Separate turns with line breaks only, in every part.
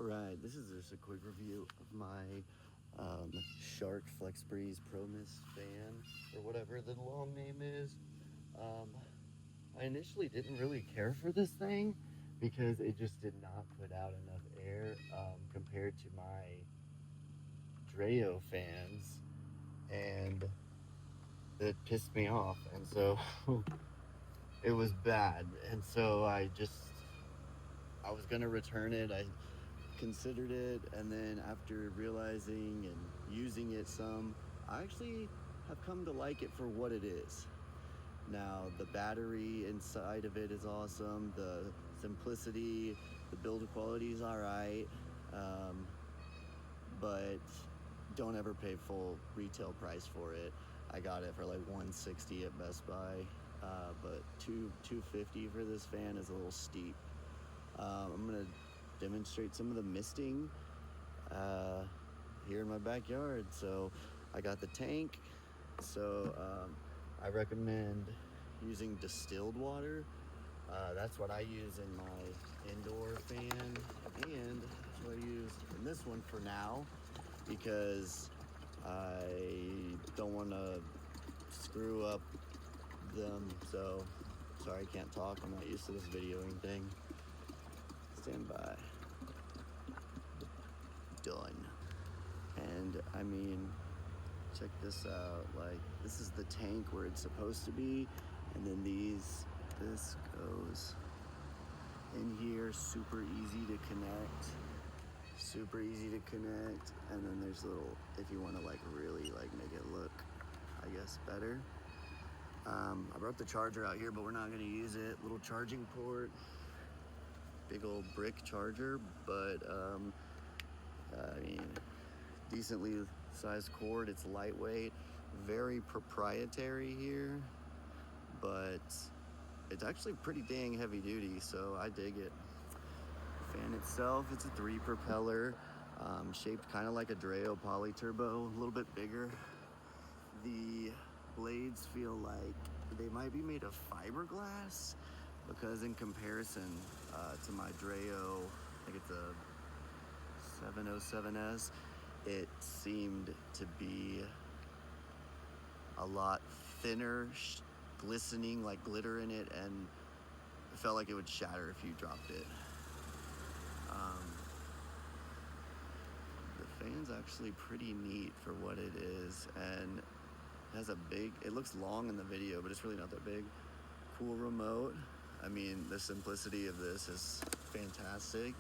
All right, this is just a quick review of my Shark FlexBreeze Pro Mist fan, or whatever the long name is. I initially didn't really care for this thing because it just did not put out enough air compared to my Dreo fans, and it pissed me off, and so it was bad, and so I was gonna return it. I considered it, and then after realizing and using it some, I actually have come to like it for what it is. Now, the battery inside of it is awesome, the simplicity, the build quality is all right, but don't ever pay full retail price for it. I got it for like $160 at Best Buy, but $250 for this fan is a little steep. I'm gonna demonstrate some of the misting here in my backyard. So I got the tank, so I recommend using distilled water. That's what I use in my indoor fan, and that's what I use in this one for now, because I don't want to screw up them. So sorry, I can't talk, I'm not used to this videoing thing. Stand by. Done. And I mean, check this out. Like, this is the tank where it's supposed to be, and then this goes in here. Super easy to connect. And then there's little, if you want to like really like make it look, I guess, better. I brought the charger out here, but we're not going to use it. Little charging port, big old brick charger, but I mean, decently sized cord. It's lightweight, very proprietary here, but it's actually pretty dang heavy duty, so I dig it. The fan itself, it's a 3 propeller, shaped kind of like a Dreo poly turbo, a little bit bigger. The blades feel like they might be made of fiberglass, because in comparison to my Dreo, I think it's a 707S, it seemed to be a lot thinner, glistening, like glitter in it, and it felt like it would shatter if you dropped it. The fan's actually pretty neat for what it is, and it has it looks long in the video, but it's really not that big. Cool remote. I mean, the simplicity of this is fantastic.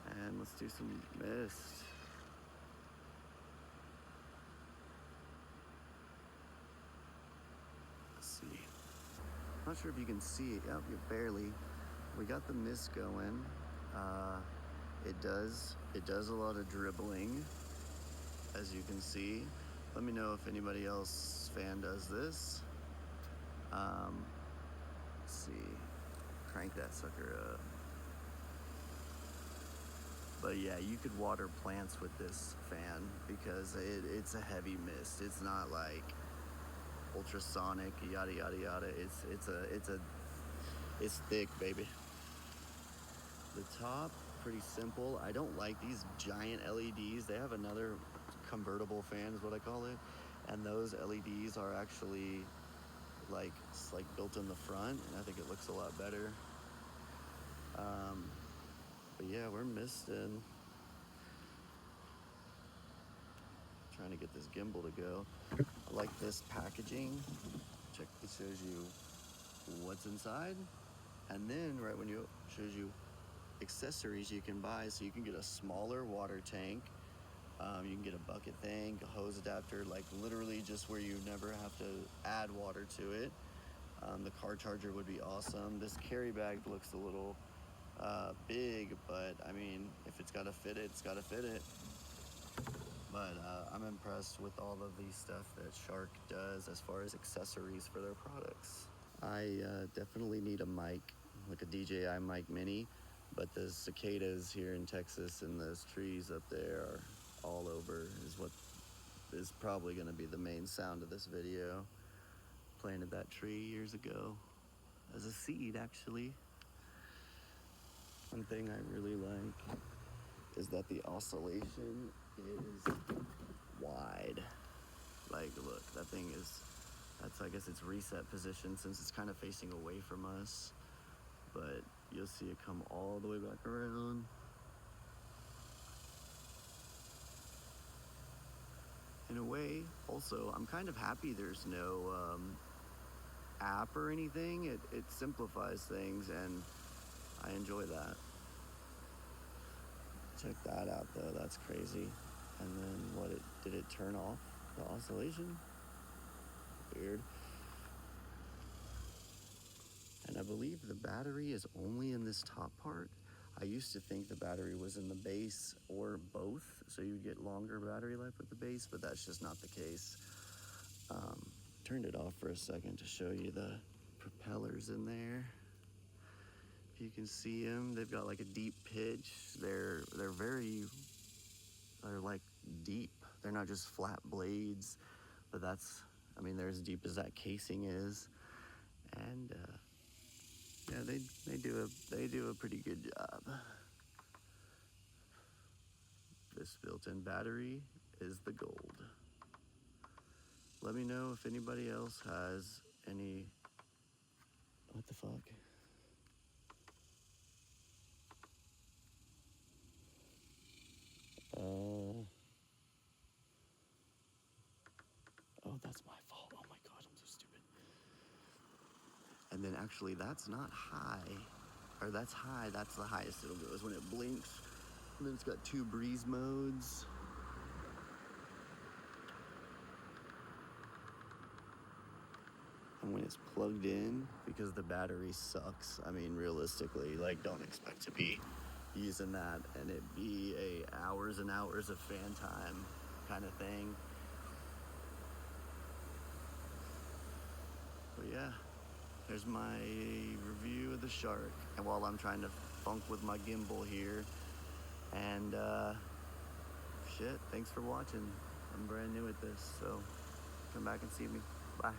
And let's do some mist. Let's see. Not sure if you can see it. Yep, you barely. We got the mist going. It does a lot of dribbling, as you can see. Let me know if anybody else fan does this. Let's see. Crank that sucker up. But yeah, you could water plants with this fan because it's a heavy mist. It's not like ultrasonic, yada yada yada. It's thick, baby. The top, pretty simple. I don't like these giant LEDs. They have another convertible fan, is what I call it, and those LEDs are actually like built in the front, and I think it looks a lot better. But yeah, we're misting. Trying to get this gimbal to go. I like this packaging. Check, it shows you what's inside, and then right when it shows you accessories you can buy. So you can get a smaller water tank. You can get a bucket tank, a hose adapter, like literally just where you never have to add water to it. The car charger would be awesome. This carry bag looks a little big, but I mean, if it's got to fit it, it's got to fit it. But I'm impressed with all of the stuff that Shark does as far as accessories for their products. I definitely need a mic, like a DJI mic mini, but the cicadas here in Texas and those trees up there are all over, is what is probably going to be the main sound of this video. Planted that tree years ago as a seed, actually. One thing I really like is that the oscillation is wide. Like, look, that thing is, that's, I guess it's reset position since it's kind of facing away from us, but you'll see it come all the way back around. In a way, also, I'm kind of happy there's no app or anything. It simplifies things, and I enjoy that. Check that out, though. That's crazy. And then did it turn off the oscillation? Weird. And I believe the battery is only in this top part. I used to think the battery was in the base or both, so you get longer battery life with the base, but that's just not the case. Turned it off for a second to show you the propellers in there. If you can see them, they've got like a deep pitch. They're like deep. They're not just flat blades, but they're as deep as that casing is. And yeah, they do a pretty good job. This built-in battery is the gold. Let me know if anybody else has any. What the fuck? Oh, that's my fault. Oh my god, I'm so stupid. And then actually, that's not high. Or that's high, that's the highest it'll go, is when it blinks. And then it's got 2 breeze modes. And when it's plugged in, because the battery sucks, I mean, realistically, like, don't expect to be using that and it be hours and hours of fan time kind of thing. But yeah, there's my review of the Shark. And while I'm trying to funk with my gimbal here, and shit, thanks for watching. I'm brand new at this, so come back and see me. Bye.